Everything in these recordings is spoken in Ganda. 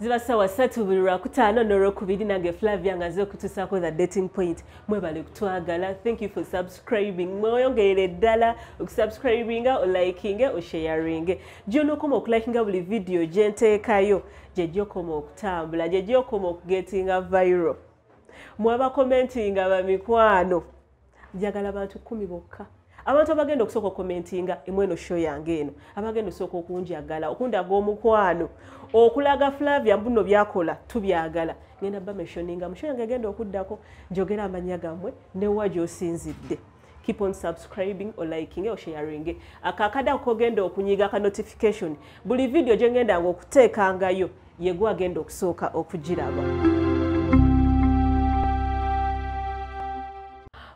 Ziba sawa 3 buli lwakutaano n'olwokubiri nange Flavia ngaze okutuusaako the dating point. Mwebale kutwagala. Thank you for subscribing. Mweyongerere ddala okusubscribinga, olikinge, osharinge. Gy'onookoma okulikinga buli video gye nteekayo gye gy'okoma okutambula, gye gy'okoma okugetinga viral. Mwaba commentinga bamikwano. Njagala abantu 10 bokka. Abantu abagenda okusooka commentinga emweno show yange eno. Abagenda osooka okunjagala, okundaga omukwano. Okulaga Flavia mbuno byakola tubyagala. Ngenda ba mentioninga musho yange agenda okuddako njogera amanya gammwe ne waje osinzidde. Keep on subscribing or liking or sharing. Akakada kogenda okunyiga ka notification. Buli video gye ngenda okuteekangayo yegwa agenda okusooka okugiraba.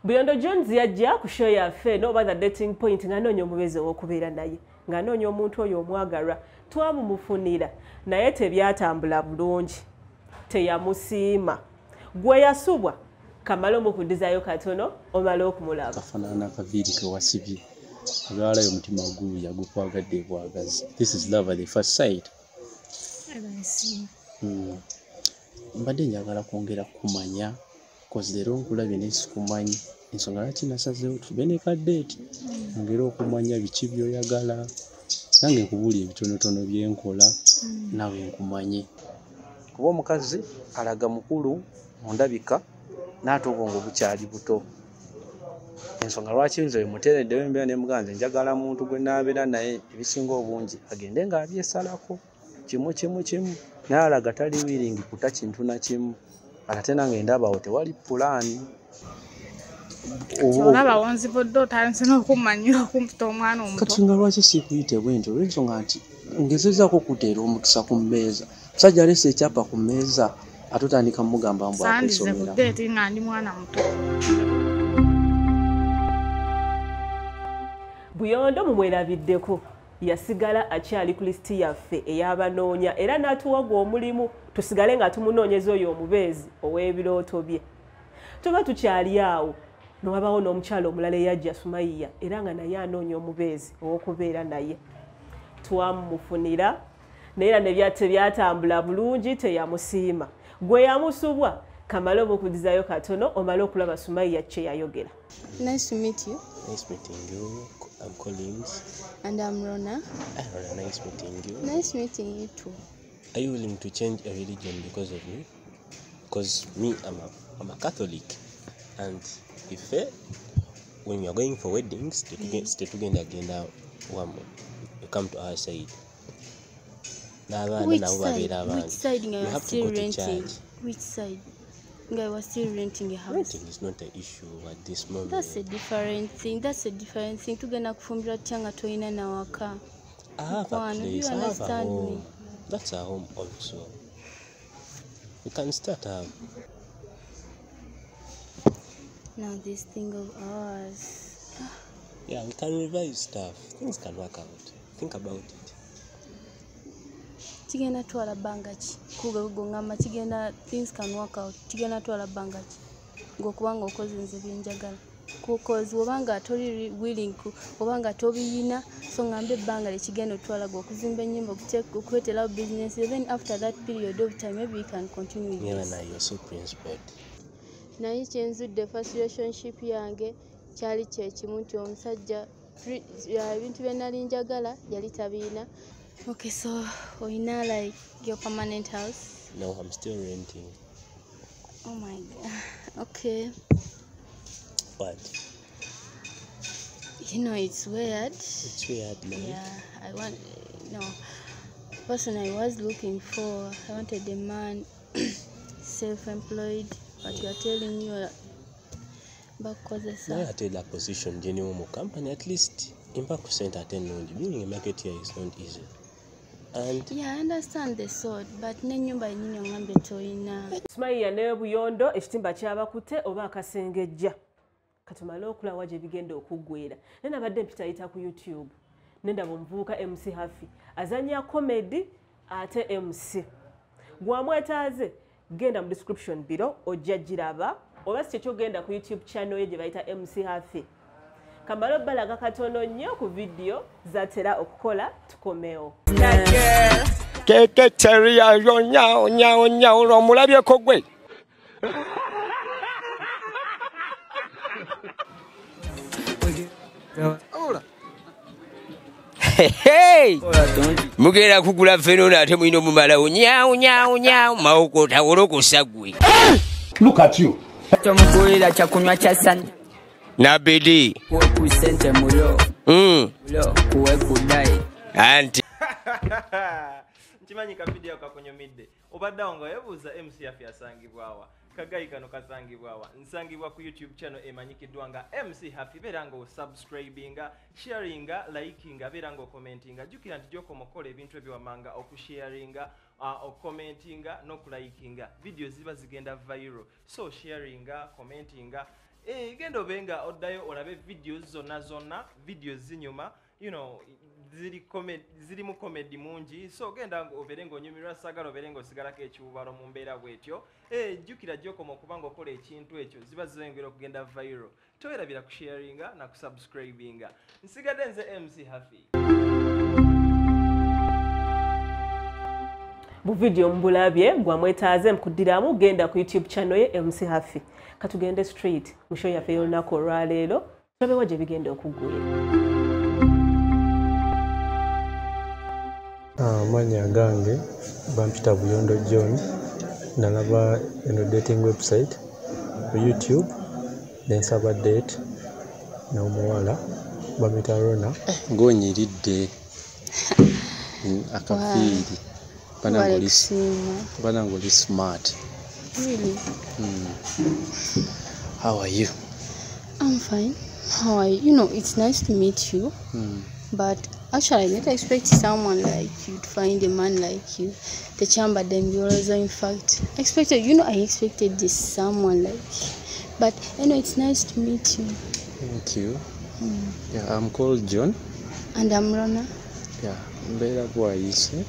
Buyondo Jones yajja ku show yaffe n'oba the dating point ng'anoonya omubezi ow'okubeera naye ng'anoonya omuntu oyo omwagalwa twamumufunira naye tebyatambula bulungi teyamusiima gwe yasubwa kamala omukuddizayo katono omala okumulaba kafanana akaviiri ke wasibye olwalayo omutima gulu yagukwagadde bwagazi. This is love at the first sight. Mbadde njagala kwongera kumanya cause leero nkulabye nesikumanyi ensonga lwaki nasazeewo tube ne kaddeeti ngera okumanya biki by'oyagala nange nkubuulira ebitonotono byenkola nawe nkumanye kuba omukazi alaga mukulu mu ndabika n'ate obwongo bukyali buto. Ensonga lwaki nze muteereddewo embeera ne muganze njagala muntu gwe naabeera naye ebisinga obungi agende ng'abyesalako kimu naye alaga tali wiringi kuta kintu na kimu ate nange ndabawo tewali pulaani. Olaba wanzibodde otandise n'okumanyira okumputa omwana omuto. Kati nga lwaki siikuyite bwentyo olw'ensonga nti ngezezaako okuteera omukisa ku mmeeza. Musajja alese ekyapa ku mmeeza ate otandika mugamba mbu akwesomera. Sandize buddeeti nga ndi mwana muto. Buyondo mumwerabiddeko yasigala akyali ku lisiti yaffe ey'abanoonya era n'atuwagwa omulimu tusigale nga tumunoonyeza oyo omubeezi ow'ebirooto bye. Tuba tukyali awo n'wabawo n'omukyalo omulala eyajja Sumaiya era nga naye anoonya omubeezi ow'okubeera naye. Twamumufunira naye era ne byatambula bulungi teyamusiima. Gwe yamusubwa kamala omukuddizayo katono omale okulaba Sumaiya kye yayogera. Nice to meet you. Nice meeting you. I'm Collins. And I'm Rona. Hi, Rona. Nice meeting you. Nice meeting you too. Are you willing to change a religion because of me? Because me, I'm a Catholic. And if when we are going for weddings, you come to our side. Which side? Which side you are still renting? Which side? I was still renting a house. Renting is not an issue at this moment. That's a different thing. Tugenda kufumbira tyanga toyina na waka. I have a place. You understand me? That's our home also. We can start up. Now this thing of ours. Yeah, we can revise stuff. Things can work out. Think about it. Tigenda twala bangachi kugo ngamba tigenda things can work out tigenda twala bangachi ngokubanga okoze nze byenjagala kukoze obanga toli willing obanga tobiyina so ngambe banga le kigenda twala go kuzimba nyimbo kukwetela business then after that period of time maybe we can continue with this. Yeah, you're so principled. Na ichenzudde first relationship yange kyali kyekimu nti omusajja ebintu bye nali njagala yali tabiina. Okay, so we now like your permanent house? No, I'm still renting. Oh my god. Okay. What? You know, it's weird. It's weird, man. Yeah, person I was looking for, I wanted a man self-employed, but you are telling me I tell that position, genuine company, at least impact percent attend building a market here is not easy. And yeah, I understand the sort, but nenyumba nyinyo ngambe toyina. Sumaiya ne Buyondo ekitimba kyabakute oba akasengejja. Katumala okula waje bigenda okuggwera. Nena badde mpitayita ku YouTube. Nenda bomuvuka MC Hafi. Azanya comedy ate MC. Gwamwetaaze genda mu description below ojjagiraba oba si kyogenda ku YouTube channel ye gye bayita MC Hafi. Kamalo balaga katono nnyo ku video zatera okukola tukomeo. Keke teria yo nyao nyao nyao ro mulabye ko gwe. Hey! Mugera kugula fenona ate mwino mumala nyao nyao nyao maoko tawolo kusagwe. Look at you. Tomukulira chakunywa cha sani. Na bidi. Ku sente mulo. Mulo kuwe kudai. Anti. Nchimanyi kavidiyo kakonyomidde. Obadde ngo yebuuza MC Happy asangibwawa. Kagayi kano kasangibwawa. Nsangibwa ku YouTube channel emanyikiddwa nga MC Happy. Beera nga subscribinga, sharinga, likinga, beera nga commentinga. Jukira nti gy'okoma okola ebintu ebiwamanga okusharinga, okukomentinga n'okulayikinga. Video ziba zigenda viral. So sharinga, commentinga. Genda obenga oddayo olabe videos zonna videos zinyuma, you know, ziri mu comedy mungi. So genda obere ng'onyumirwa sagala obere ng'osigalako ekiwubalo mu mbeera bwetyo. Jjukira gy'okoma okuba ng'okola ekintu ekyo ziba ziyongera okugenda viral. Towerabira kusharinga na kusubscribinga. Nsigadde nze MC Happy. Bu video mbulabye gwamwetaaze mkuddiramu genda ku YouTube channel ye MC Happy. Katugende straight mu show yaffe y'olunaku olwaleero tulabewo gye bigenda okuggwera. Amanya gange bampita Buyondo John nalaba eno dating website ku YouTube nensaba date n'omuwala bamita Rona ng'onyiridde akafiiri banangoli smart. Really? How are you? I'm fine. How are you? You know, it's nice to meet you. But actually, I didn't expect someone like you to find a man like you. The chamber them also, in fact, I expected this someone like you. But anyway, it's nice to meet you. Thank you. Yeah, I'm called John. And I'm Rona. Yeah, better boy, you see.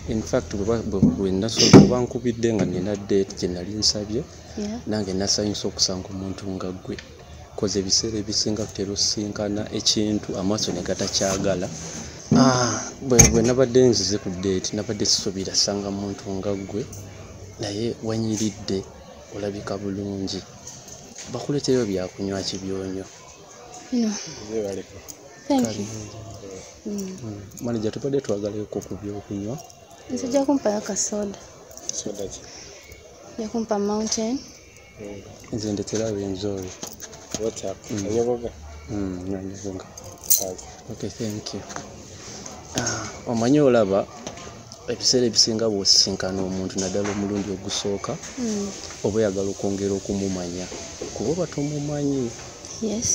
In fact, when nasobola nkubidde nga nina date gye nali nsabye nange nasanyusa okusanga omuntu nga ggwe koze ebiseera ebisinga tutera osinkana ekintu amaaso ne gatakyagala. Bwe nabadde nzize ku date nabadde sisuubira sanga muntu nga ggwe naye wanyiridde olabika bulungi. Bakuleeterayo byakunywa kibyonyo. Thank you. Manager tubadde twagaleko ku byokunywa. Nzija kumpa akasoda. Soda ki? Nzija kumpa Mountain. Nze ndetera Benzori. What's up? Anyoboga? Nanyoboga. Okay, thank you. Omanyi olaba ebiseera ebisinga bw'osinkana omuntu naddala omulundi ogusooka oba oyagala okwongera okumumanya kuba oba tomumanyi.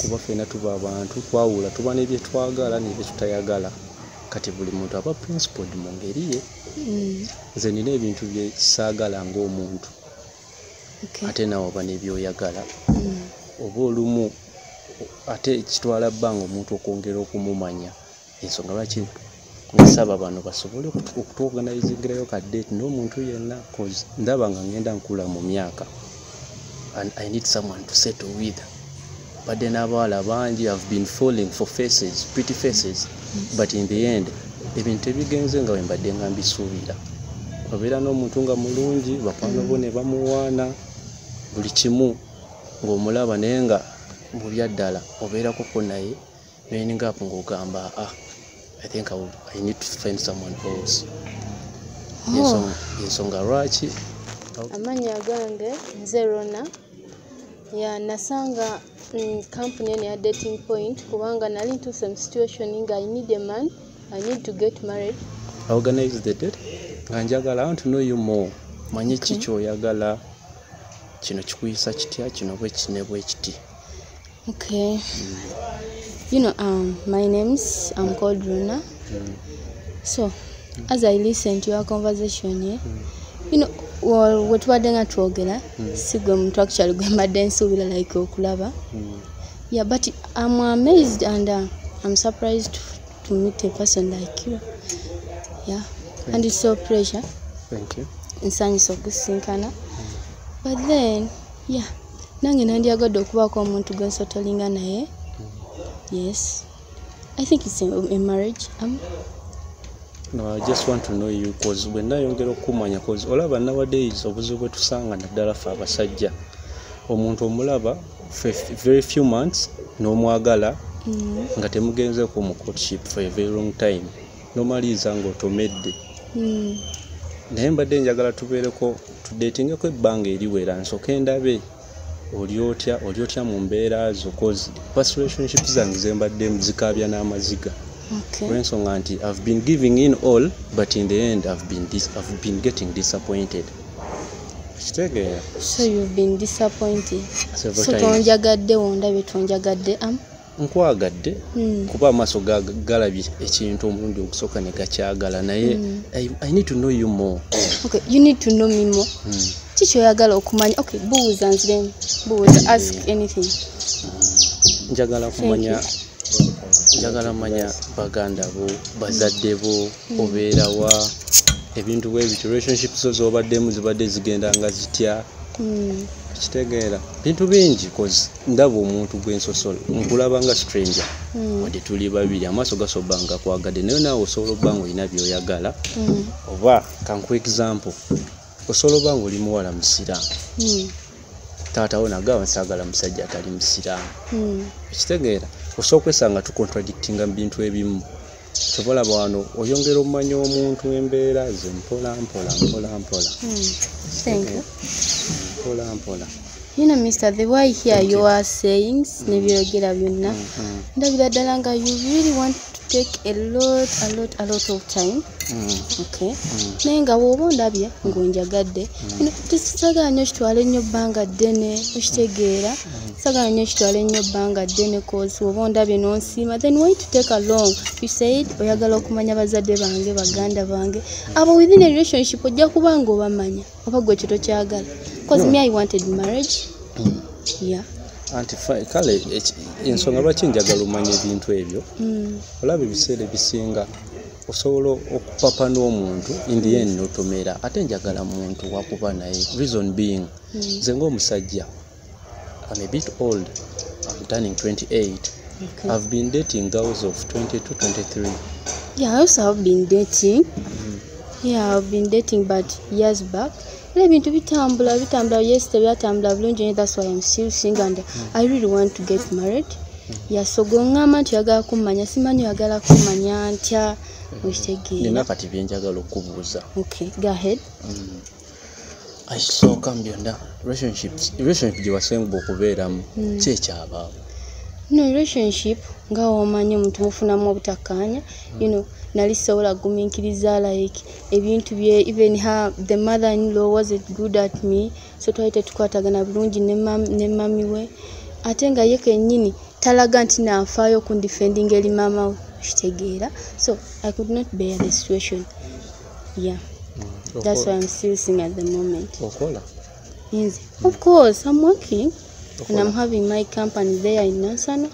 Kuba ffenna tuba abantu twawula tuba n'ebye twagala n'ebye tutayagala. Kati buli muntu aba principled mu ngeri ye. Nze nina ebintu bye saagala ng'omuntu. Ate nawe oba n'ebyoyagala. Oba olumu ate kitwala bbanga omuntu okwongera okumumanya. Ensonga lwaki nsaba bano basobole okutuorganizingirayo ka date n'omuntu yenna cause ndaba nga ngenda nkula mu myaka. And I need someone to settle with. But then abawala bangi have been falling for faces, pretty faces. But in the end, ebintu ebigenze nga wembadde nga mbisuubira. Obeera n'omuntu nga mulungi, bakwano bo ne bamuwaana, buli kimu ng'omulaba naye nga mu byaddala obeerakoko naye n'eninga apo ng'ogamba I think I need to find someone else. Ensonga lwaki? Amanya gange nze Rona. Nasanga company eno ya Dating Point kubanga nali into some situation nga I need a man, I need to get married. I organized the date. Njagala, I want to know you more. Manyi kiki oyagala, kino kikuyisa kitya, kino bwe kiti. Okay. You know, my I'm called Rona. So, as I listen to your conversation here, you know, what nga twogera sigwe muntu actually gwembadde nsuubira like okulaba. Yeah, but I'm amazed and I'm surprised to meet a person like you. Yeah, and it's so pleasure. Thank you. Nsanyusa okusinkana. But then, yeah, nange nandyagadde okubaako omuntu gwe nsotolinga naye. Yes, I think it's a marriage. No, I just want to know you because when nayongera okumanya because olaba nowadays obuzibu bwe tusanga naddala ffe abasajja omuntu omulaba very few months n'omwagala nga temugenze ku mu courtship for a very long time nomaliza ng'otomedde naye mbadde njagala tubeereko tudeetingeko ebbanga eriwera nsooke ndabe oli otya mu mbeera zo cause past relationship zange ze mbadde zikaabya n'amaziga. Olw'ensonga nti I've been giving in all but in the end I've been getting disappointed. Kitegeera? So you've been disappointed. So tonjagadde wondabye tonjagadde nkwagadde kuba amaaso galabye ekintu omulundi ogusooka ne gakyagala naye I need to know you more. Okay, you need to know me more. Kiki oyagala okumanya? Okay, buuza nziremu. Buuza, ask anything. Njagala manya baganda bo, bazadde bo, obeerawa, ebintu bwebityo, relationships zo z'obaddemu zibadde zigenda nga zitya. Kitegeera bintu bingi cause ndaba omuntu gw'ensosolo nkulaba nga stranger wadde tuli babiri amaaso gasobanga kwagadde naye naawe osobola obba nga olina byoyagala oba kanku example osobola obba nga oli muwala musiraamu taatawo nagaba nsaagala musajja atali musiraamu. Ekitegeera osobola okwesanga tucontradictinga mu bintu ebimu kyobalaba wano oyongera omumanya omuntu embeera ze mpola. Thank you. Mpola. You know, Mr. The way here you are saying, nebyogera byonna ndabira ddala nga you really want to take a lot of time. Okay. Naye nga bw'oba ondabye ng'onjagadde tisagala nnyo kitwale nnyo bbanga ddene okitegeera sagala nnyo kitwale nnyo bbanga ddene cause bw'oba ondabye n'onsiima then why to take along. You said oyagala okumanya bazadde bange baganda bange abo within a relationship ojja kuba nga obamanya oba gwe kito kyagala cause me I wanted marriage. Yeah. Anti kale ensonga lwaki njagala omanya ebintu ebyo olaba ebiseera ebisinga osobola okupapa n'omuntu in the end notomera ate njagala muntu wakuba naye reason being nze ng'omusajja I'm a bit old. I'm turning 28. Okay. I've been dating girls of 22, 23. Yeah, I also have been dating. Yeah, I've been dating but years back. Ebintu bitambula yes byatambula bulungi. That's why I'm still single and I really want to get married. Yeah, so gongama nti yagala kumanya simanyi yagala kumanya ntya okitegeera. Nina kati byenjagala okubuuza. Okay, go ahead. Aisooka byonna relationship gye wasemba okubeeramu kyekyabaawo. No relationship nga omanyi omuntu mufunamu obutakkaanya nali sobola guminkiriza like ebintu bye even the mother-in-law wasn't good at me so twali tetukwatagana bulungi ne mami we ate nga ye kennyini talaga nti nafaayo kundifending eri mama we kitegeera so I could not bear the situation. Yeah. That's why I'm still single at the moment. Okola? Yes. Of course, I'm working and I'm having my company there in Nansana.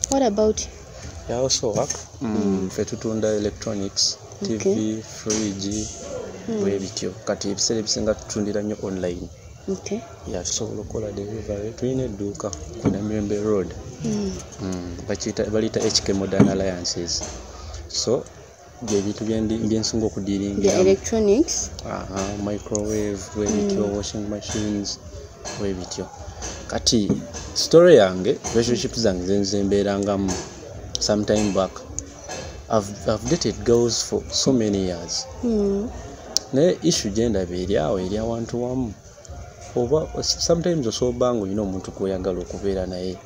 What about you? I also work. Fe tutunda electronics, TV, fridge, bwebityo. Kati ebiseera ebisinga tutundira nnyo online. Okay. Yeah, tusobola okukola delivery. Tulina edduuka ku Namirembe Road. Balita HK Modern Alliances. So ebintu byensinga okudiringa the electronics microwave webityo washing machines webityo kati story yange relationship zange zenzeembeerangamu sometime back I've dated girls for so many years naye issue gyendaba eryawo eri awantu wamu oba sometimes osobola nga olina omuntu gw'oyagala okubeera naye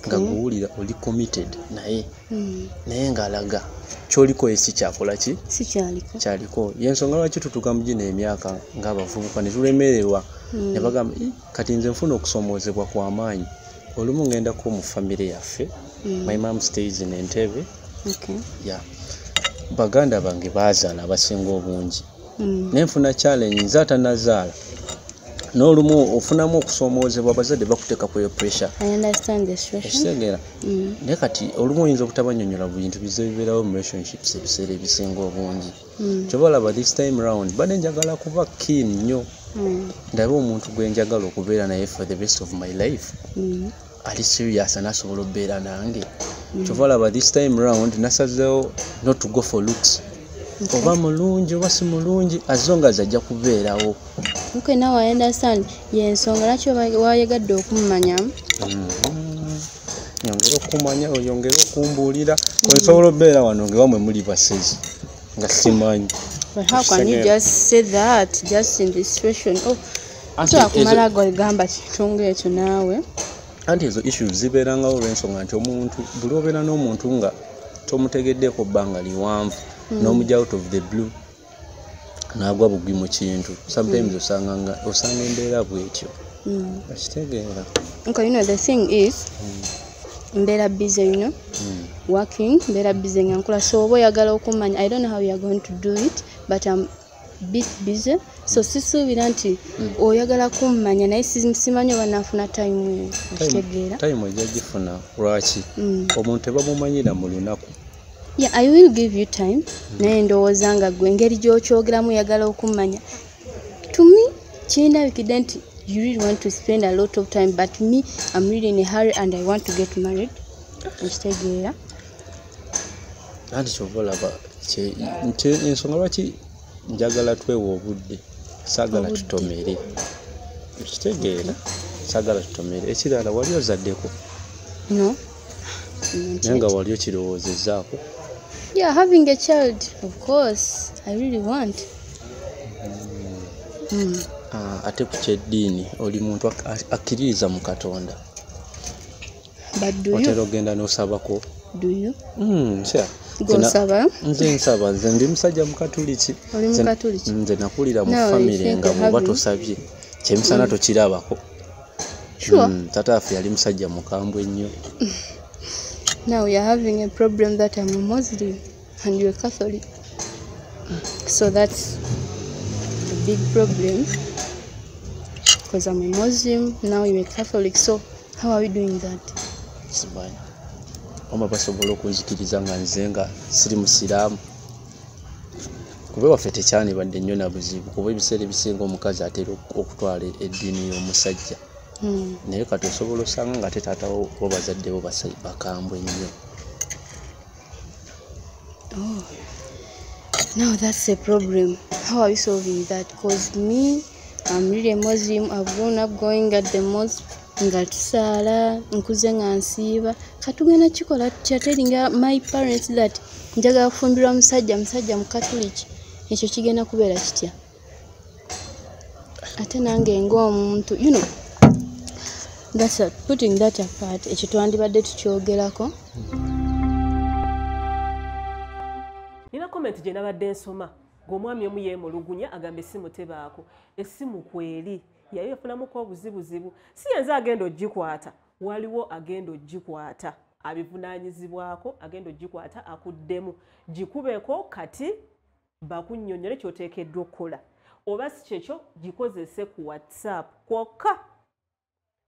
nga guwulira oli committed naye ng'alaga kyoliko esi kyakola ki kyaliko yensonga lwaki tutuuka mu gino emyaka ng'abavubuka ne tulemererwa ne bagamba kati nze nfuna okusomoozebwa kw'amaanyi olumu ŋŋendako mu famire yaffe my mom stays in Entebbe baganda bange baazaala abasinga obungi naye nfuna challenge nze atanazaala n'olumu ofunamu okusomoozebwa abazadde bakuteeka ku pressure. I understand the situation. Naye kati olumu oyinza obutabanyonyola bintu bize bibeerawo mu relationships ebiseera ebisinga obungi kyoba olaba this time round bade njagala kuba keen nnyo ndabe omuntu gwe njagala okubeera naye for the rest of my life ali serious anasobola okubeera nange kyoba olaba this time round nasazeewo not to go for looks oba mulungi oba si mulungi as long as ajja kubeerawo. Okay, now I understand. Yensonga lwaki wayegadde okumanya. Nyongera okumanya oyongera okumbuulira nsobola obeera wano ngewamwe muli basezi nga simanyi. But how can you just say that just in this situation? Akumala gamba kitunga ekyo naawe. Anti ezo issues zibeerangawo olw'ensonga nti omuntu buli obeera n'omuntu nga tomutegeddeeko bbanga liwanvu n'omujja out of the blue n'agwa bugwi mu kintu. Sometimes osanga embeera bw'etyo. Akitegeera. Okay, you know the thing is mbeera busy, you know, working, mbeera busy nga nkola, so oba oyagala okumanya, I don't know how you are going to do it, but I'm bit busy, so sisuubira nti oyagala kummanya naye simanyi oba nafuna time okitegeera. Time ojja gifuna lwaki omuntu tebamumanyira mu lunaku. Yeah, I will give you time. Naye ndowooza nga gwe engeri gy'okyogeramu oyagala okummanya. To me, kindabikidde nti you really want to spend a lot of time, but me, I'm really in a hurry and I want to get married. Okitegeera. Anti kyova olaba ensonga lwaki njagala twewa obudde, saagala tutomere. Okitegeera, saagala tutomere. Ekirala wali ozaddeko? No. Naye nga wali okirowoozezaako? Yeah, having a child, of course, I really want. Ate ku kyeddiini oli muntu akkiririza mu Katonda. But do you? Otera ogenda n'osabako? Do you? Nsaba. Nze nsaba, nze ndi musajja Mukatuliki. Oli Mukatuliki? Nze nakulira mu famire nga bw'oba tosabye kyemisana tokirabako. Sure. Tataafe yali musajja mukambwe ennyo. Now you're having a problem that I'm a Muslim and you're a Catholic. So that's a big problem. Because I'm a Muslim, now you're a Catholic. So how are we doing that? Simanyi. Oma basobola okunzikiriza nga nze nga siri musiraamu. Kuba waffe tekyanibadde nnyo na buzibu kuba ebiseera ebisinga omukazi atera okutwala eddiini y'omusajja. Naye kati osobola osanga nga tetaatawo bo bazaddewo bakambwe nnyo. Oh, now that's a problem. How are we solving that? Because me, I'm really a Muslim. I've grown up going at the mosque. Nga tusaala nkuze nga nsiiba katugenda kikola tutyatelinga my parents that njagala kufumbirwa musajja Mukatuliki. Ekyo kigenda kubeera kitya? Ate nange ng'omuntu, you know, that's putting that apart. Ekyo twandibadde tukyogerako. Nina comment gye nabadde nsoma ng'omwami omu yeemulugunya agamba essimu tebaako. Essimu kweri yayo yafunamuko obuzibuzibu. Si yenze agenda ogikwata, waliwo agenda ogikwata abivunaanyizibwako, agenda ogikwata akuddemu. Gikubeko kati bakunnyonnyole ky'oteekeddwa okukola. Oba si kyekyo gikozese ku WhatsApp kwokka.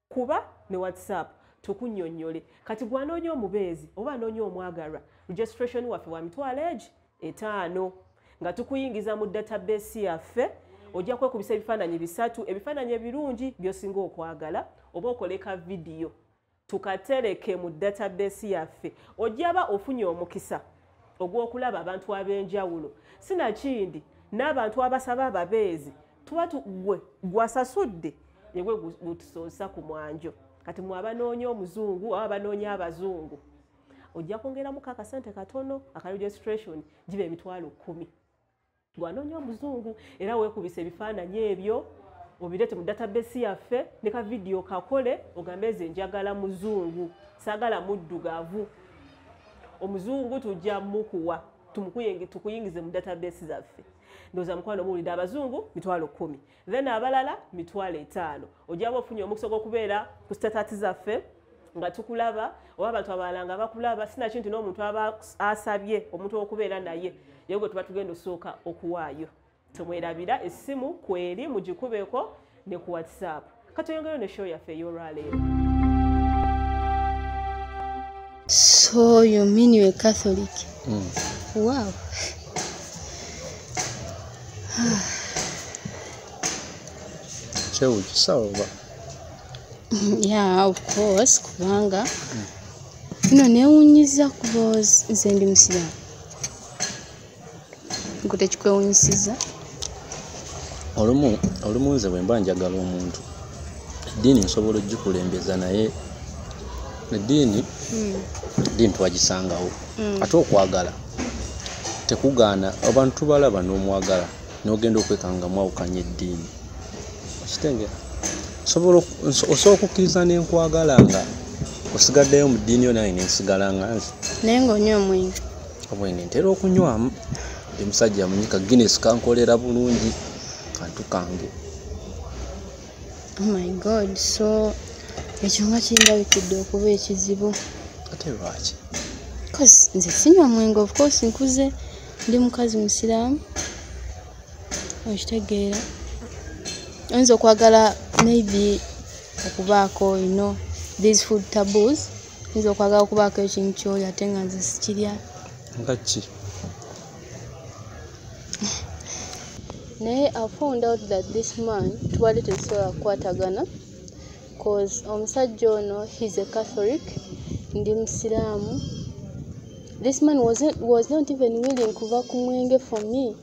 Kuba ne WhatsApp tukunnyonnyole. Kati gwanoonya omubeezi oba anoonya omwagalwa, registration waffe wa $5 nga tukuyingiza mu database yaffe. Ojja kwekubisa ebifaananyi 3, ebifaananyi ebirungi by'osinga okwagala, oba okoleka vidiyo tukatereke mu database yaffe. Ojjaba ofunye omukisa ogw'okulaba abantu ab'enjawulo. Sinakindi n'abantu abasaba ababeezi tuba gwe gwasasudde yegwe gutusoosa ku mwanjo. Kati mwe abanoonya omuzungu oba abanoonya abazungu ojja kwongeramu akasente katono aka registration gibe $10,000. Gwanoonya omuzungu era weekubisa ebifaananyi ebyo obirete mu database yaffe ne ka vidiyo kakole ogambe nze njagala muzungu saagala muddugavu. Omuzungu tujja mukuwa tukuyingize mu database zaffe. Ndowooza mukwano muwulidde abazungu $10,000, then abalala $5,000. Ojjaba ofunye omukisa gw'okubeera ku status zaffe nga tukulaba oba abantu abalala nga bakulaba. Sinaki nti n'omuntu aba asabye omuntu okubeera naye yewe gwe tuba tugenda osooka okuwaayo. Tumwerabira essimu kweri mugikubeko ne ku WhatsApp. Katuyongere ne show yaffe ey'olwaleero. So you mean you're a Catholic? Wow. Yeah, of course, kubanga. Neewunyiza kuba nze ndi Musiraamu. ngo tekikwewunyisiza? Olumu nze bwe mba njagala omuntu eddiini nsobola ogikulembeza naye eddiini twagisangawo ate okwagala tekugaana abantu tubalaba n'omwagala n'ogenda okwekanga mwawukanya eddiini okitengera osobola okukkiriza n'enkwagala nga osigaddeyo mu ddiini yo naye nensigala nga nze naye ng'onywa omwenge obwenge ntera okunywamu ndi musajja munyika Guinness kankolera bulungi kantu kange. Oh my god, so ekyo nga kindabikidde okuba ekizibu. Ate lwaki? Because nze sinywa mwenge, of course nkuze ndi mukazi musiraamu okitegeera. Oyinza okwagala maybe okubaako these food taboos, oyinza okwagala okubaako ekintu ky'oli ate nga nze sikirya. Nga ki? Naye I found out that this man twali tetusobola kukwatagana because omusajja ono he's a Catholic, ndi musiraamu. This man was not even willing kuva ku mwenge for me.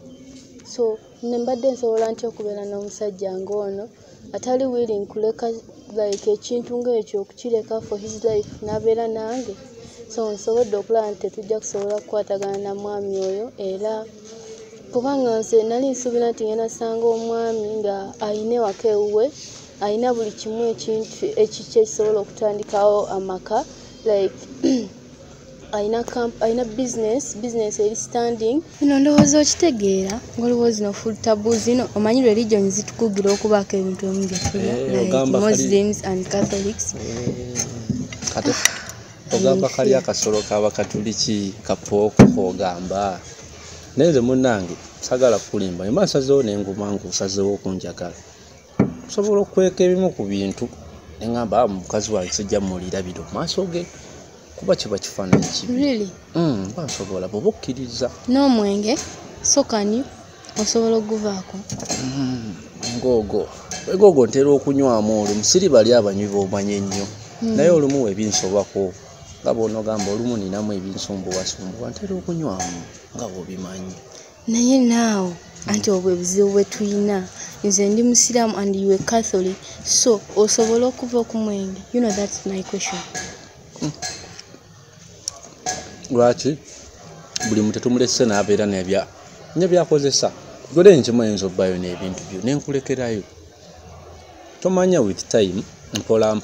So nembadde nsobola ntya okubeera n'omusajja ng'ono atali willing kuleka like ekintu ng'ekyo okukireka for his life n'abeera nange. So nsobodde okulaba nti tetujja kusobola kukwatagana na mwami oyo, era kubanga nze nali nsuubira nti ngenda sanga omwami nga ayina ewaka ewuwe, ayina buli kimu ekintu ekisobola okutandikawo amaka, like ayina business eri standing. Ndowooza okitegeera ng'oliwo zino food taboos zino omanyi religion zitukugira okubaako ebintu ebimu bye tulya like Muslims and Catholics. Kati ogamba kali akasolo k'Abakatuliki kapooko k'ogamba naye nze munnange sagala kulimba emba nsazeewo n'enguma ng'osazeewo okunjagala osobola okweka ebimu ku bintu ne ngamba mukazi wange sijja mulira biro mu maaso ge kuba kiba kifaananyi kibi. Really? Mba nsobola bw'oba okkiriza n'omwenge sokani osobola okuguvaako. Ngoogo ntera okunywamu olumu siri bali abanywi b'omanyi ennyo naye olumu webinsobako nga bw'onogamba olumu ninamu ebinsumbuwasumbuwa ntera okunywamu nga bw'obimanyi. Naye naawe anti obwo ebizibu bwe tulina, nze ndi musiraamu and you a Catholic, so osobola okuva ku mwenge? You know, that's my question. Lwaki buli muntu tumulese n'abeera n'ebyakozesa gode nkimu oyinza obbayo n'ebintu byo nenkulekerayo tomanya with time mpola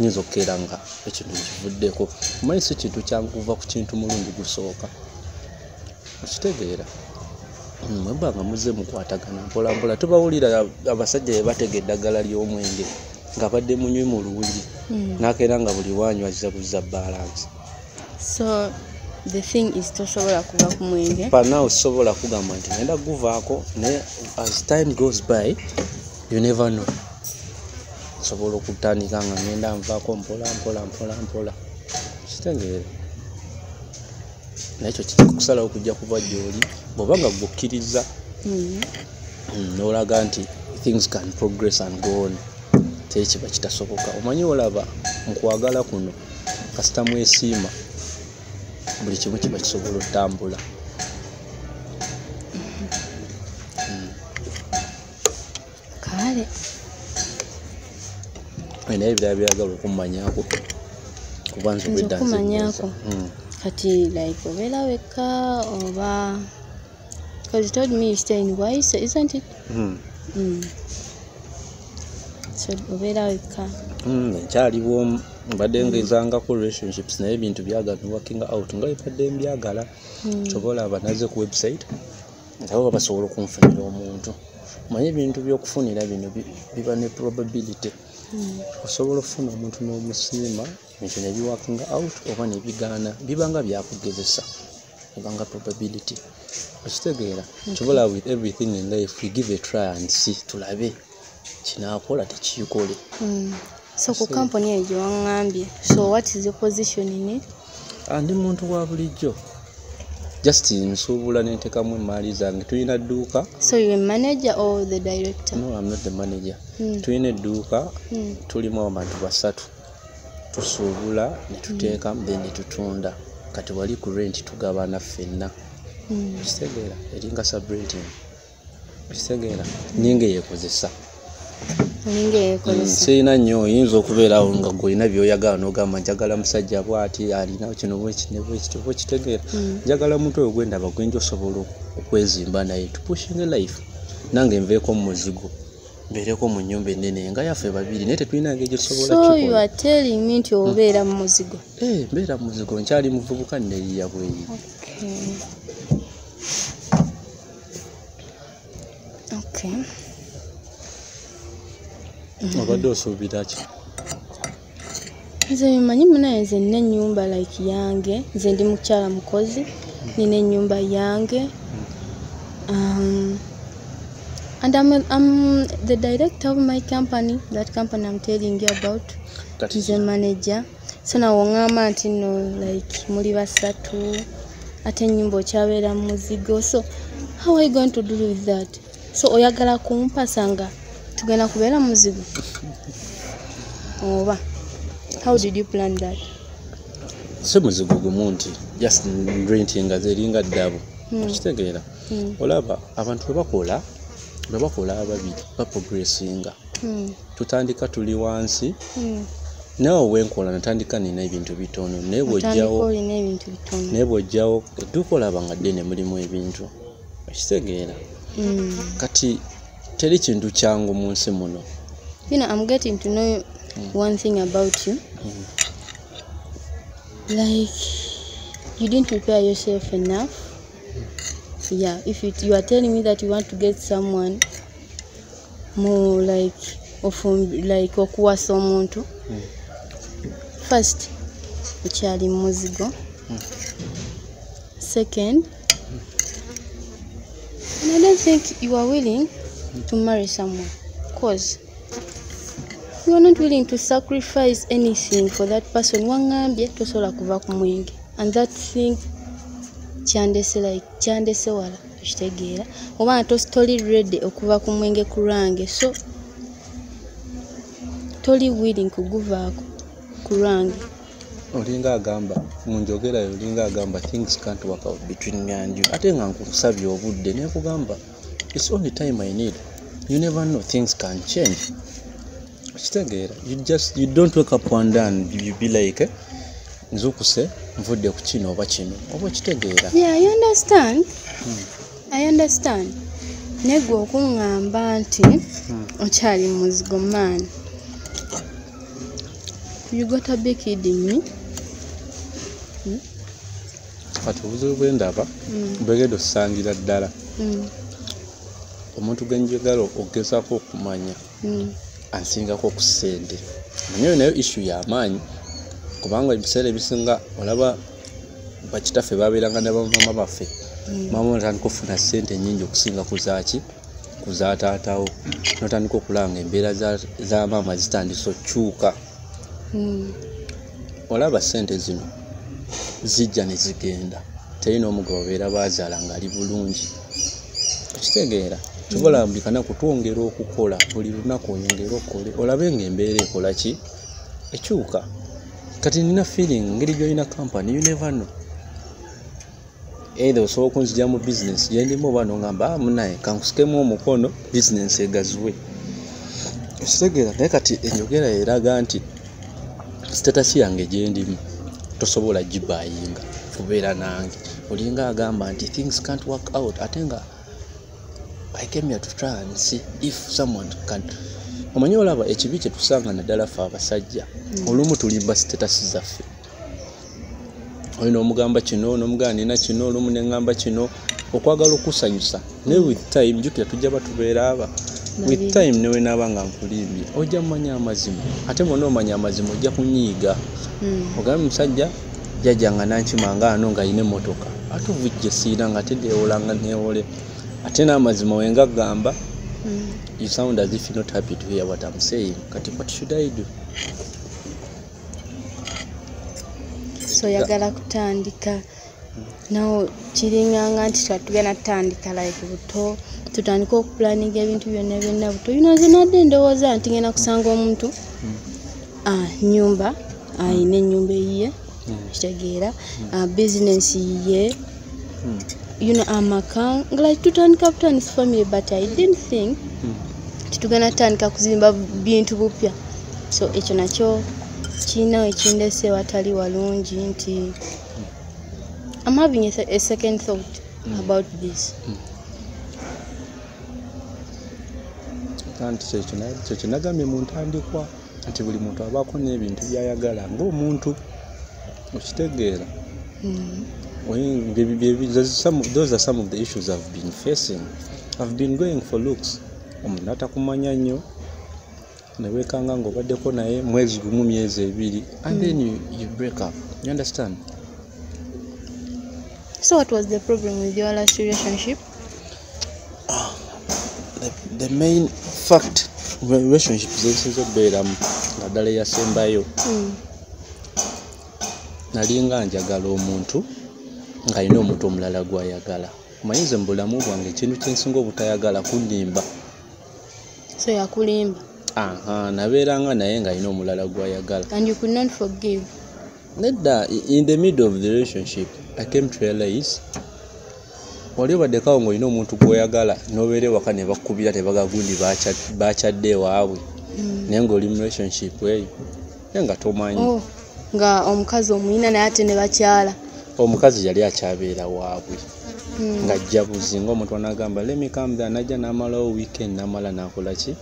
nyinza okukeera nga ekintu kivuddeko omanyi si kintu kyangu kuva ku kintu mulundi gusooka okitegeera mweba nga muze mukwatagana mpola tubawulira abasajja be batega eddagala ly'omwenge nga badde munywi mu luwuli n'akeera nga buli wanywaziza buzza balance. So the thing is tosobola kuva ku mwenge pana osobola kugamba nti ngenda guvaako naye as time goes by you never know. Osobola okutandika nga ngenda nvaako mpola kitegeera naye ekyo kikusalawo okujja kuva gy'oli bw'oba nga gwokkiriza n'olaga nti things can progress and go on teri kiba kitasoboka. Omanyi olaba mu kwagala kuno kasita mwesiima buli kimu kiba kisobola otambula. Kale naye ebirala byagala okumanyako kuba nze obweddakumanyako kati like obeera wekka oba because you told me you stay in Waisa, isn't it? So obeera wekka nkyaliwo mbadde ngezangako relationships naye ebintu byagala working out nga ebadde mbyagala kyobola abanaze ku website nabo basobola okunfunira omuntu. Manyi ebintu by'okufunira bino biba ne probability. Osobola okufuna omuntu n'omusiima ebintu ne working out oba ne bigaana bibanga byakugezesa ebanga probability okitegeera. Kyobola with everything in life we give a try and see tulabe kinaakola tekikole. So ku company eyo wangambye, so what is your position in it? Ndi muntu wa bulijjo just nsuubula n'entekamu emaali zange. Tulina dduuka. So you a manager or the director? No, I'm not the manager. Tulina edduuka tulimu abantu basatu tusuubula ne tuteeka then ne tutunda kati wali ku rent tugabana ffenna Kitegeera eringa subrenting. Kitegeera ninga yekozesa. Sirina nnyo oyinza okubeerawo nga gwolina by'oyagala n'ogamba njagala musajja bw'ati alina kino bwekityo kitegeera. Njagala muntu oyo gwendaba gwenja osobola okwezimba naye tupushinge life. Nange nveeko mu muzigo mbeereko mu nnyumba ennene nga yaffe babiri naye tetulina ngeri gye tusobola So you are telling me nti obeera mu muzigo? Mbeera mu muzigo nkyali muvubuka nneeyiya bweyi. Okay. Obadde osuubira ki? Nze mmanyi munaye nze nina ennyumba like yange, nze ndi mukyala mukozi, nina ennyumba yange. And I'm the director of my company, that company I'm telling you about. Nze manager. So nawo ngamba nti no like muli basatu ate ennyumba okyabeera mu muzigo. So how are you going to deal with that? So oyagala kumpasa nga tugenda kubeera mu muzigo? Oba how did you plan that? Si muzigo gumu nti just renting nga zeringa ddabo. Okitegeera. Olaba abantu bwe bakola ababiri baprogressinga. Tutandika tuli wansi. Nawe wenkola natandika nina ebintu bitono naye bw'ojjawo edduuka olaba nga ddene mulimu ebintu. Okitegeera. Kati teri kintu kyangu mu nsi muno. You know, I'm getting to know one thing about you. Like, you didn't prepare yourself enough. Yeah, if you are telling me that you want to get someone more like okuwasa omuntu. First, ukyali muzigo. Second, and I don't think you are willing to marry someone because you are not willing to sacrifice anything for that person. Wangambye tosobola kuva ku mwenge, and that thing kyandese wala kitegeera oba toli ready okuva ku mwenge ku lwange, so toli willing kuguvaako ku lwange. Olinga agamba munjogerayo olinga agamba things can't work out between me and you. Ate nga nkusabye obudde ne kugamba it's only time I need. You never know, things can change. Kitegeera you don't wake up one day and you be like nzukuse nvudde ku kino oba kino oba kitegeera. Yeah, I understand. I understand. Negwe okungamba nti okyali muzigo man. You gotta be kidding me. Kati obuzibu bwendaba bwegenda osangira ddala. Omuntu gwenjagala ogezaako okumanya ansingako ku ssente. Nayo nayo issue y'amaanyi kubanga ebiseera ebisinga olaba bakitaffe babeeranga ne bamama baffe. Mama natandika okufuna ssente nnyingi okusinga ku za taatawo. Notandika okulanga embeera za maama zitandise okukyuka. Olaba ssente zino zijja ne zigenda. Terina omugabo beera baazaala ng'ali bulungi. Kitegeera tubola buli kanaku twongera okukola buli lunaku oyongera okole olabe ng'embeera ekola ki ekyuka. Kati nina feeling ngeri gy'olina company you never know. Either osobola okunzija mu business gye ndimu oba n'ongamba munaye kankusikemu omukono business egaziwe. Kitegeera naye kati enjogera eraga nti status yange gye ndimu tosobola gibayinga kubeera nange. Olinga agamba nti things can't work out ate nga I came here to try and see if someone can. Omanyi olaba ekibi kye tusanga naddala ffe abasajja olumu tulimba status zaffe. Olina omugamba kino n'omugamba nina kino olumu ne ngamba kino okwagala okusanyusa naye with time jjukira tujja batubeera aba with time newe naaba nga nkulimbye ojja mumanya amazima ate mwonna omanya amazima ojja kunyiiga. Ogambe musajja jjajjanga nankimanga ano ng'alina emmotoka ate ovujje siina nga teddeewolanga neewole ate n'amazima wenga gamba. You sound as if you're not happy to hear what I'm saying. Kati what should I do? So yagala kutandika nawo kiringanga nti tugenda tutandika like buto tutandika okupulaninga ebintu byonna buto. You know, nze nadde ndowooza nti ngenda kusanga omuntu nyumba ayina ennyumba eyiye kitegeera business yiye amaka like tutandika butandisa family but I didn't think titugenda tandika kuzimba bintu bupya so ekyo nakyo kina ekindese watali walungi nti I'm having a second thought about this. Tanti kyo nagambye mu ntandikwa nti buli muntu abaako n'ebintu byayagala ng'omuntu okitegeera. Those are some of the issues I've been facing. I've been going for looks. Omuntu atakumanya nnyo ne weekanga ng'obaddeko naye mwezi gumu myezi ebiri and then you break up. You understand? So what was the problem with your last relationship? The main fact relationship zezisinza okubeeramu naddala eyasembayo nali nga njagala omuntu ng'alina omuntu omulala gw'ayagala. Omanyize mu bulamu bwange ekintu kyensinga obutayagala kunnimba. So yakulimba? Nabeeranga naye ng'alina omulala gw'ayagala. And you could not forgive? Nedda, in the middle of the relationship I came to realize wali obaddekawo ng'olina omuntu gw'oyagala n'obeera ewaka ne bakukubira tebagagundi bakyadde ewaabwe naye ng'oli mu relationship eyo naye nga tomanyi. Nga omukazi omuyina naye ate ne bakyala. Omukazi yali akyabeera waabwe ng'ajja buzi ng'omuntu anagamba let me come there najja n'amalawo weekend n'amala n'akola ki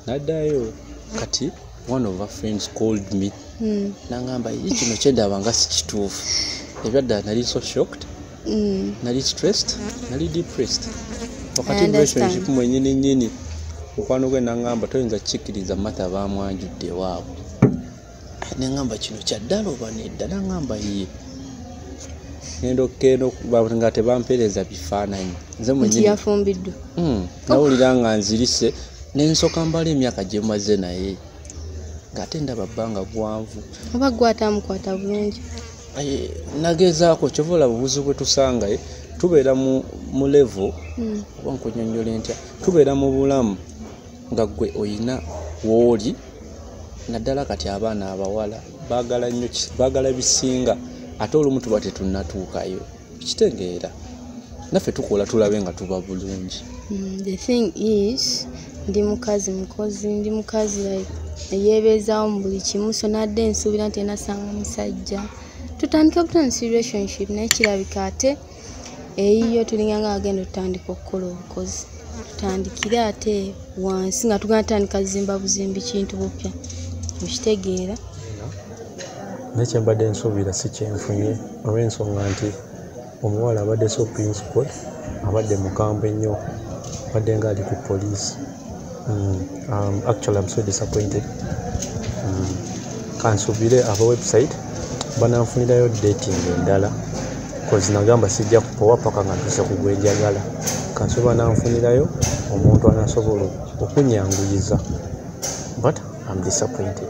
n'addayo. Kati one of our friends called me n'angamba kino kyendaba nga si kituufu. Ebyadda nali so shocked, nali stressed, nali depressed. Wakati relationship mwennyini nnyini mukwano gwe n'angamba toyinza kikiriza Martha baamwanjudde ewaabwe. N'angamba kino kya ddala oba nedda? N'angamba ye ngendo nga tebampeereza bifaananyi. Nze mwennyini yafumbiddwa. Nawulira nga nzirise n'ensooka mbala emyaka gye maze naye ng'ate ndaba bbanga gwanvu. Oba gwe atamukwata bulungi? Nagezaako kyova olaba obuzibu bwe tusanga tubeera mu level oba nkunyonnyola ntya tubeera mu bulamu nga gwe oyina w'oli naddala kati abaana abawala baagala nnyo baagala bisinga ate olumu tuba tetunnatuukayo. Kitegeera naffe tukola tulabe nga tuba bulungi. The thing is ndi mukazi mukozi ndi mukazi like eyeebeezaawo mu buli kimu so nadde nsuubira nti enasanga musajja tutandika butandisa relationship naye kirabika ate eyiyo tulinga nga agenda tutandika okukola obukozi tutandikire ate wansi nga tugenda tutandika zimba buzimbi kintu bupya okitegeera. Naye kyembadde nsuubira si kyenfunye olw'ensonga nti omuwala abadde so principled abadde mukambwe nnyo abadde ng'ali ku poliisi. Actually I'm so disappointed. Kansuubire aba website bananfunirayo dating endala because nagamba sijja kupowa paka nga ntuse ku gwenjagala. Kansuuba nanfunirayo omuntu anasobola okunyanguyiza but I'm disappointed.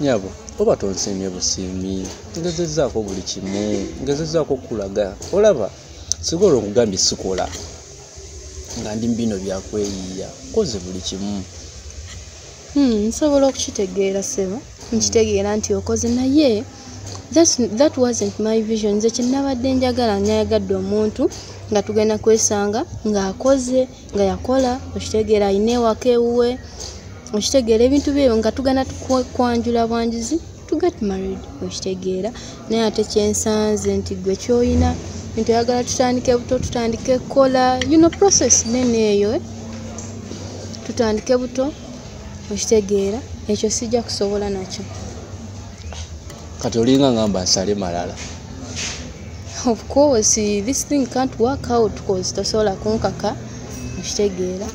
Nyabo oba tonsiimye busiimi ngezezzaako buli kimu ngezezzaako okulaga olaba sigolo nkugambye sikola nga ndi mbino byakweyiiya koze buli kimu. Nsobola okukitegeera sebo nkitegeera nti okoze naye that wasn't my vision. Nze kyenabadde njagala nyayagadde omuntu nga tugenda kwesanga ng'akoze nga yakola okitegeera ayina ewaka ewuwe okitegeera ebintu byeyo nga tugenda kwanjula bwanjizi to get married okitegeera naye ate kyensanze nti gwe kyoyina nti oyagala tutandike buto tutandike kola process nene eyo tutandike buto okitegeera ekyo sijja kusobola nakyo. Kati olinga ngamba nsale malala. Of course this thing can't work out because tosobola kunkaka okitegeera.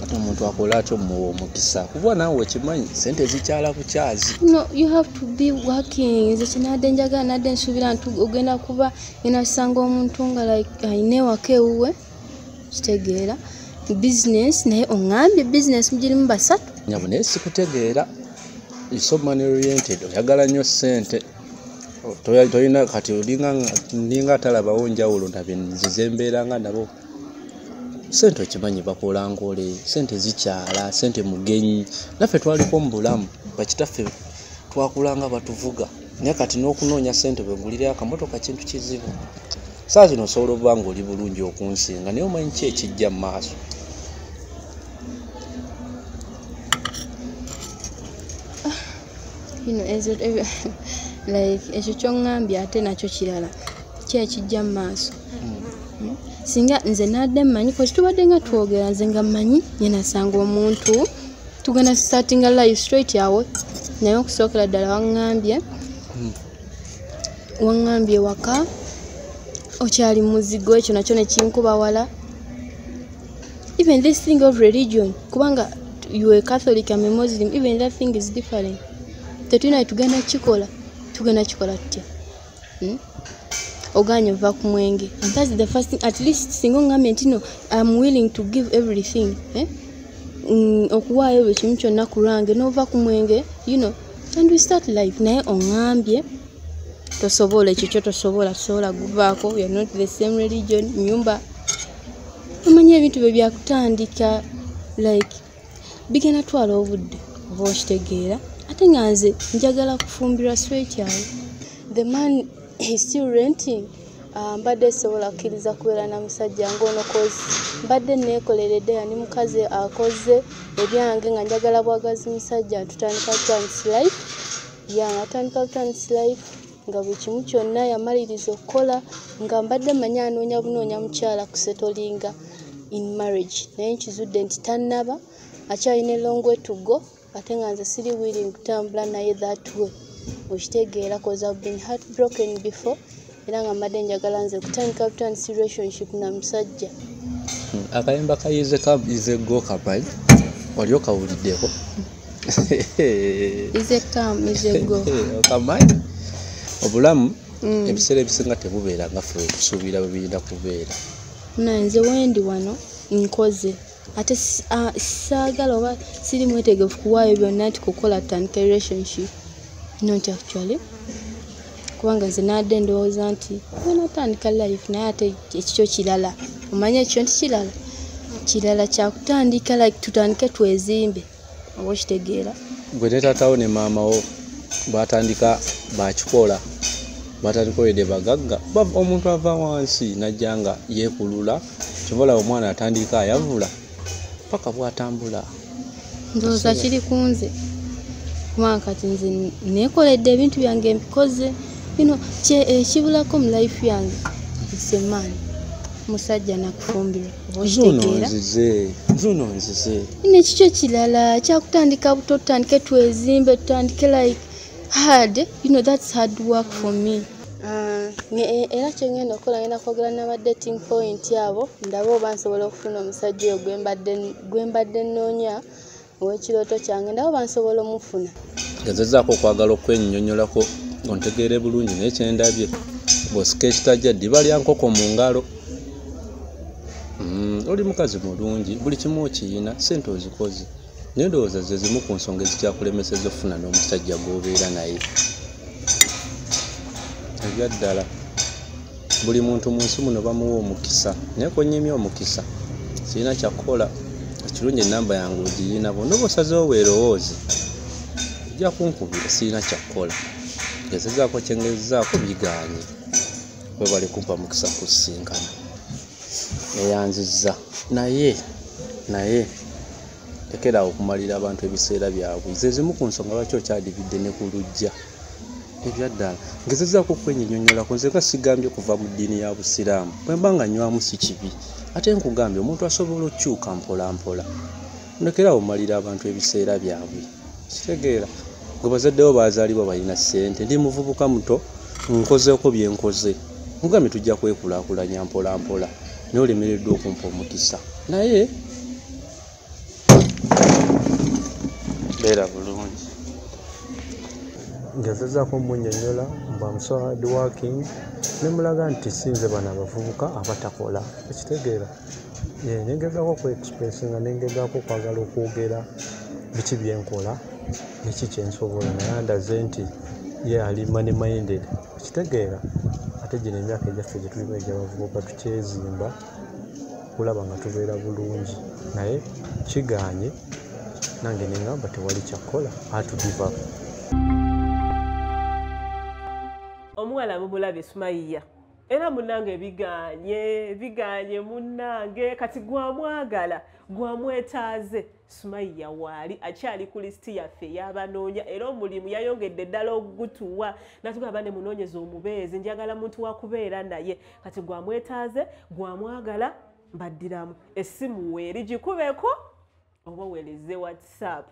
Kati omuntu akola atyo omukisa kuba naawe okimanyi sente zikyala bukyazi. No, you have to be working. Nze kinadde njagala nadde nsuubira nti ogenda kuba enasanga omuntu nga like ayina ewaka ewuwe kitegeera business naye oŋŋambye business mugirimu basatu. Nyabo naye sikutegeera so money oriented oyagala nnyo ssente toyina kati olinga atalabawo njawulo nabe nzize mbeeranga nabo ssente okimanyi bakola ngole ssente zikyala ssente mugenyi naffe twaliko mu bulamu bakitaffe twakulanga batuvuga naye kati n'okunoonya ssente bwe ngulira akamotoka kintu kizibu. Saa zino osobola okuba ng'oli bulungi okunsinga naye omanyi ki ekijja mu maaso. Ekyo ky'oŋŋambye ate nakyo kirala ki ekijja mu maaso. Singa nze nadde mmanyi kozi tubadde nga twogera nze nga mmanyi nyenasanga omuntu tugenda startinga live straight awo naye okusookera ddala waŋŋambye waka okyali muzigo ekyo nakyo ne kinkuba wala. Even this thing of religion kubanga you are Catholic and Muslim, even that thing is different. Tetulina tugenda kikola tutya. Oganya ova ku mwenge. And that's the first thing. At least singa ngambye nti no, I'm willing to give everything. Okuwaayo buli kimu kyonna ku lwange n'ova ku mwenge, you know, and we start life. Naye ongambye tosobola ekyo tosobola guvaako, you're not the same religion, nyumba. Omanyi ebintu bye byakutandika like bigenda twala obudde oba okitegeera. Ate nga nze njagala kufumbirwa straight awo. The man is still renting. Mbadde sobola kukkiriza kubeera na musajja ng'ono cause mbadde neekoleredde yani mukazi akoze ebyange nga njagala bwagazi musajja tutandika Tans life. Atandika Tans life nga buli kimu kyonna yamaliriza okukola nga mbadde manya anoonya mukyala kusetolinga in marriage. Naye nkizudde nti tannaba akyalina long way to go. Ate nga nze siri willing kutambula naye that way. Okitegeera cause I've been heartbroken before. Era nga mbadde njagala nze kutandika Tans relationship na musajja. Akayimba kayize go kapai wali okawuliddeko. Ize go. Okamanyi obulamu ebiseera ebisinga tebubeera nga ffe tusuubira bwe biyinza kubeera. Nze wendi wano nkoze ate saagala oba siri mwetegefu kuwaayo byonna nti kukola tandika relationship. Not actually. Kubanga nze nadde ndowooza nti natandika life naye ate ekikyo kirala. Omanye ekyo nti kirala kyakutandika like tutandike twezimbe. Oba okitegeera. Gwe ne taatawo ne maamawo batandika bakikola. Batandika oyedde bagagga. Omuntu ava wansi najja nga yeekulula. Kivola omwana atandika ayavula. Paka bwatambula. Ndowooza kiri kunze. Kubanga kati nze neekoledde ebintu byange mbikoze. Kibulako mu life yange isemani musajja nakufumbirwa okitegeera zuno nzize nekikyo kirala kyakutandika buto tutandike twezimbe tutandike like hard, that's hard work for me. Era kyengenda okukola ngenda kwogera n'aba dating point abo ndaba oba nsobola okufuna omusajja oyo gwe mbadde nnoonya ow'ekirooto kyange ndaba oba nsobola omufuna. Gezezaako okwagala okwennyonnyolako ontegeere bulungi naye kyendabye bw'osika ekitajja ddiba lya nkoko mu ngalo. Oli mukazi mulungi buli kimu okiyina ssente ozikoze naye ndowooza ze zimu ku nsonga ezikyakulemeseza okufuna n'omusajja gw'obeera naye. Ebya ddala buli muntu mu nsi muno bamuwa omukisa naye kwennyimya omukisa sirina kyakukola. Ekirungi ennamba yange ogiyina bonna oba osazeewo weerowooze ojja kunkubira sirina kyakukola. Gezezaako kyengezezaako biganye webale kumpa mukisa kusinkana eyanzizza naye tekera okumalira abantu ebiseera byabwe. Ze zimu ku nsonga lwaki okyadividde ne ku lujja ebya ddala. Ngezezaako okwennyonnyolako nze nga sigambye kuva mu ddiini ya Busiraamu bwe mba nga nywamu si kibi ate nkugambye omuntu asobola okukyuka mpola mpola. Ndekera omalira abantu ebiseera byabwe kitegeera. Gwe bazaddewo baazaalibwa balina ssente ndi muvubuka muto nkozeeko bye nkoze nkugambye tujja kwekulaakulanya mpola mpola naye olemereddwa okumpa omukisa naye beera bulungi. Ngezezaako munnyonnyola mba so hard working ne mulaga nti sinze bano abavubuka abatakola ekitegeera. Nengezaako okuexpressinga nengezaako okwagala okwogera biki byenkola niki kyensobola naye ndaze nti ye ali money minded ekitegeera. Ate gino emyaka egyaffe gye tulimu egy'abavubuka tukyezimba kulaba nga tubeera bulungi naye kiganye nange ne ngamba tewali kyakukola. I had to give up. omuwala mumulabe Sumaiya era munange biganye munange kati gwamwagala gwamwetaaze Sumaiya waali akyali ku listi yaffe y'abanoonya era omulimu yayongedde ddala okugutuwa natugamba ne munoonyeza omubeezi njagala muntu wakubeera naye kati gwamwetaaze gwamwagala mbaddiramu essimu weeri gikubeko oba weereze WhatsApp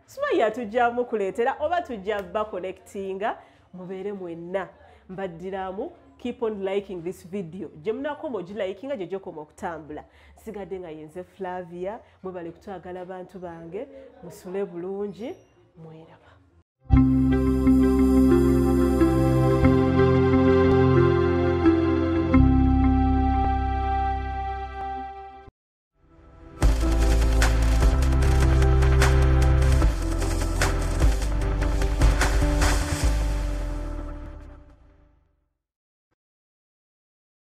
Sumaiya tujja mukuleetera oba tujja bakonectinga mubeere mwenna mbaddiramu. Keep on liking this video. Jemnakoma ogilikinga gye gyokoma okutambula. Sigadde nga yenze Flavia mwebale kutwagala bantu bange musule bulungi mweraba.